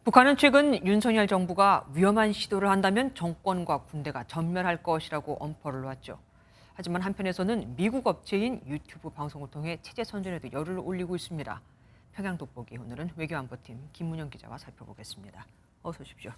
북한은 최근 윤석열 정부가 위험한 시도를 한다면 정권과 군대가 전멸할 것이라고 엄포를 놨죠. 하지만 한편에서는 미국 업체인 유튜브 방송을 통해 체제 선전에도 열을 올리고 있습니다. 평양 돋보기 오늘은 외교안보팀 김문영 기자와 살펴보겠습니다. 어서 오십시오.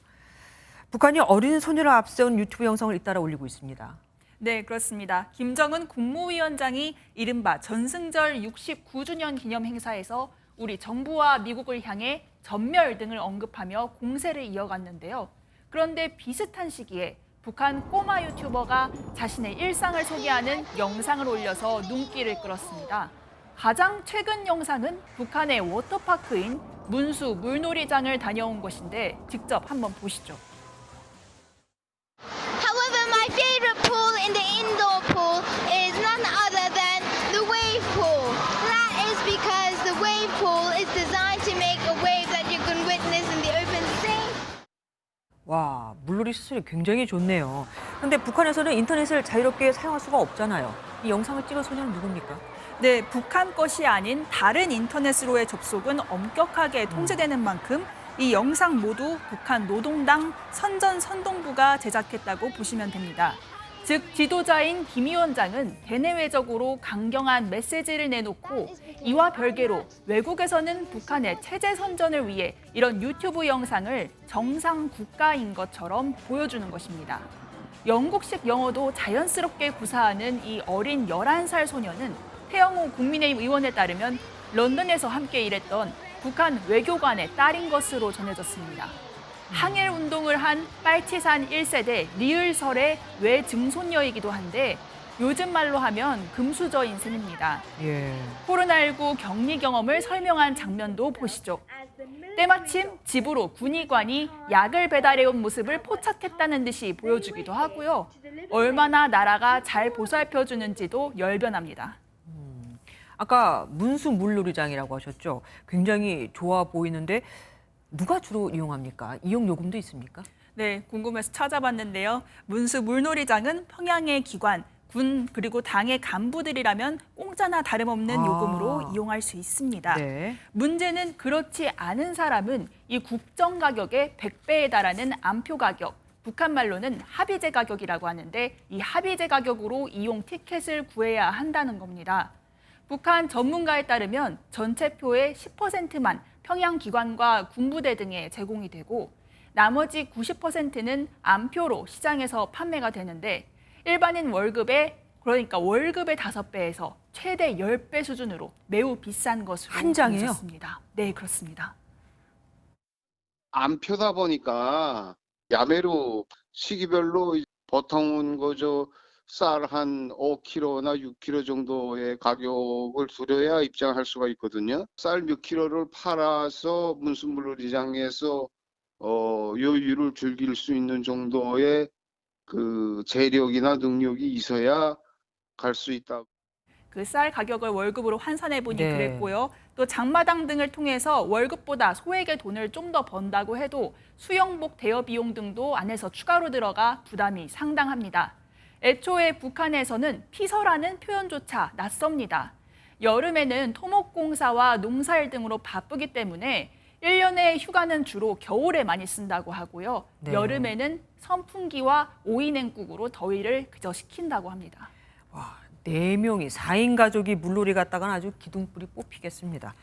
북한이 어린 소녀를 앞세운 유튜브 영상을 잇따라 올리고 있습니다. 네, 그렇습니다. 김정은 국무위원장이 이른바 전승절 69주년 기념 행사에서 우리 정부와 미국을 향해 전멸 등을 언급하며 공세를 이어갔는데요. 그런데 비슷한 시기에 북한 꼬마 유튜버가 자신의 일상을 소개하는 영상을 올려서 눈길을 끌었습니다. 가장 최근 영상은 북한의 워터파크인 문수 물놀이장을 다녀온 것인데 직접 한번 보시죠. However, my favorite pool in the indoor pool is none other than the wave pool. That is because the wave pool is designed to make a wave that you can witness in the open sea. 와, 물놀이 시설이 굉장히 좋네요. 그런데 북한에서는 인터넷을 자유롭게 사용할 수가 없잖아요. 이 영상을 찍은 소녀는 누굽니까? 네, 북한 것이 아닌 다른 인터넷으로의 접속은 엄격하게 통제되는 만큼 이 영상 모두 북한 노동당 선전선동부가 제작했다고 보시면 됩니다. 즉, 지도자인 김 위원장은 대내외적으로 강경한 메시지를 내놓고 이와 별개로 외국에서는 북한의 체제 선전을 위해 이런 유튜브 영상을 정상 국가인 것처럼 보여주는 것입니다. 영국식 영어도 자연스럽게 구사하는 이 어린 11살 소녀는 태영호 국민의힘 의원에 따르면 런던에서 함께 일했던 북한 외교관의 딸인 것으로 전해졌습니다. 항일 운동을 한 빨치산 1세대 리을설의 외증손녀이기도 한데 요즘 말로 하면 금수저인 셈입니다. 예. 코로나19 격리 경험을 설명한 장면도 보시죠. 때마침 집으로 군의관이 약을 배달해온 모습을 포착했다는 듯이 보여주기도 하고요. 얼마나 나라가 잘 보살펴주는지도 열변합니다. 아까 문수 물놀이장이라고 하셨죠. 굉장히 좋아 보이는데 누가 주로 이용합니까? 이용 요금도 있습니까? 네, 궁금해서 찾아봤는데요. 문수 물놀이장은 평양의 기관, 군 그리고 당의 간부들이라면 공짜나 다름없는 요금으로 이용할 수 있습니다. 네. 문제는 그렇지 않은 사람은 이 국정 가격의 100배에 달하는 암표 가격, 북한 말로는 합의제 가격이라고 하는데 이 합의제 가격으로 이용 티켓을 구해야 한다는 겁니다. 북한 전문가에 따르면 전체 표의 10%만 평양 기관과 군부대 등에 제공이 되고 나머지 90%는 암표로 시장에서 판매가 되는데 일반인 월급의 그러니까 월급의 5배에서 최대 10배 수준으로 매우 비싼 것으로 한 장이요? 전해졌습니다. 네, 그렇습니다. 암표다 보니까 야매로 시기별로 보통은 그저 쌀 한 5kg나 6kg 정도의 가격을 두려야 입장할 수가 있거든요. 쌀 몇 킬로를 팔아서 문수물놀이장에서 여유를 즐길 수 있는 정도의 그 재력이나 능력이 있어야 갈 수 있다. 그 쌀 가격을 월급으로 환산해 보니 네. 그랬고요. 또 장마당 등을 통해서 월급보다 소액의 돈을 좀 더 번다고 해도 수영복 대여 비용 등도 안에서 추가로 들어가 부담이 상당합니다. 애초에 북한에서는 피서라는 표현조차 낯섭니다. 여름에는 토목공사와 농사일 등으로 바쁘기 때문에 1년의 휴가는 주로 겨울에 많이 쓴다고 하고요. 네. 여름에는 선풍기와 오이냉국으로 더위를 그저 식힌다고 합니다. 와, 4명이 4인 가족이 물놀이 갔다가는 아주 기둥불이 뽑히겠습니다.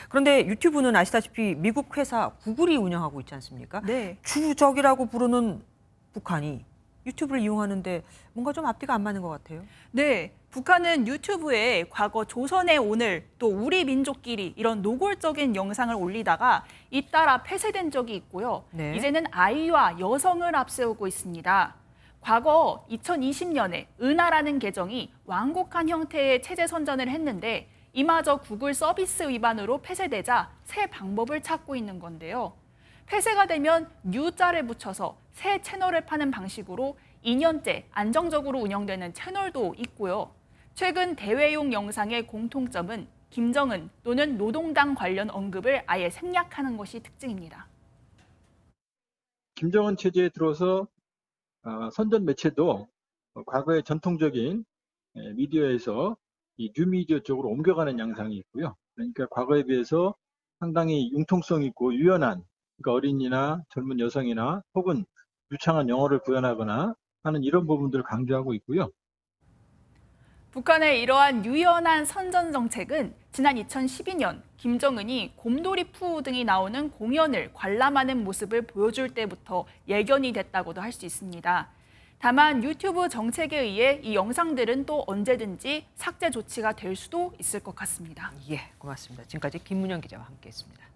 그런데 유튜브는 아시다시피 미국 회사 구글이 운영하고 있지 않습니까? 네. 주적이라고 부르는 북한이 유튜브를 이용하는데 뭔가 좀 앞뒤가 안 맞는 것 같아요. 네, 북한은 유튜브에 과거 조선의 오늘 또 우리 민족끼리 이런 노골적인 영상을 올리다가 잇따라 폐쇄된 적이 있고요. 네. 이제는 아이와 여성을 앞세우고 있습니다. 과거 2020년에 은하라는 계정이 완곡한 형태의 체제 선전을 했는데 이마저 구글 서비스 위반으로 폐쇄되자 새 방법을 찾고 있는 건데요. 폐쇄가 되면 뉴자를 붙여서 새 채널을 파는 방식으로 2년째 안정적으로 운영되는 채널도 있고요. 최근 대외용 영상의 공통점은 김정은 또는 노동당 관련 언급을 아예 생략하는 것이 특징입니다. 김정은 체제에 들어서 선전 매체도 과거의 전통적인 미디어에서 이 뉴미디어 쪽으로 옮겨가는 양상이 있고요. 그러니까 과거에 비해서 상당히 융통성 있고 유연한 그러니까 어린이나 젊은 여성이나 혹은 유창한 영어를 구현하거나 하는 이런 부분들을 강조하고 있고요. 북한의 이러한 유연한 선전 정책은 지난 2012년 김정은이 곰돌이 푸 등이 나오는 공연을 관람하는 모습을 보여줄 때부터 예견이 됐다고도 할 수 있습니다. 다만 유튜브 정책에 의해 이 영상들은 또 언제든지 삭제 조치가 될 수도 있을 것 같습니다. 예, 고맙습니다. 지금까지 김문영 기자와 함께했습니다.